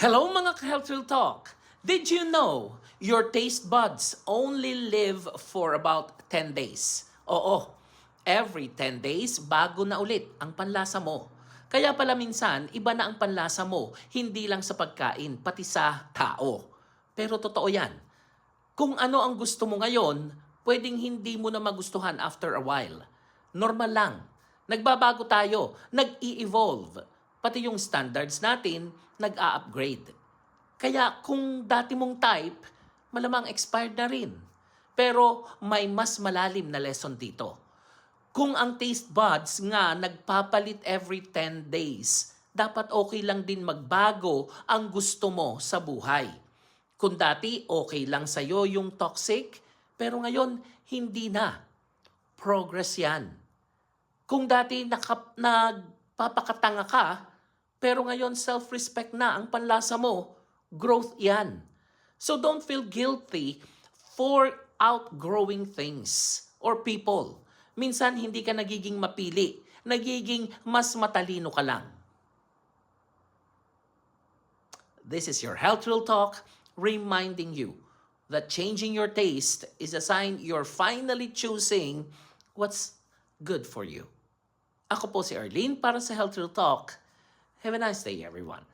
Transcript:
Hello mga ka-Health Real Talk! Did you know your taste buds only live for about 10 days? Oo, every 10 days bago na ulit ang panlasa mo. Kaya pala minsan, iba na ang panlasa mo, hindi lang sa pagkain, pati sa tao. Pero totoo yan. Kung ano ang gusto mo ngayon, pwedeng hindi mo na magustuhan after a while. Normal lang. Nagbabago tayo, nag-i-evolve. Pati yung standards natin, nag-a-upgrade. Kaya kung dati mong type, malamang expired na rin. Pero may mas malalim na lesson dito. Kung ang taste buds nga nagpapalit every 10 days, dapat okay lang din magbago ang gusto mo sa buhay. Kung dati okay lang sa'yo yung toxic, pero ngayon hindi na. Progress yan. Kung dati nagpapakatanga ka, pero ngayon self-respect na ang panlasa mo, growth yan. So don't feel guilty for outgrowing things or people. Minsan hindi ka nagiging mapili, nagiging mas matalino ka lang. This is your Health Real Talk, reminding you that changing your taste is a sign you're finally choosing what's good for you. Ako po si Arlene para sa Health Real Talk. Have a nice day, everyone.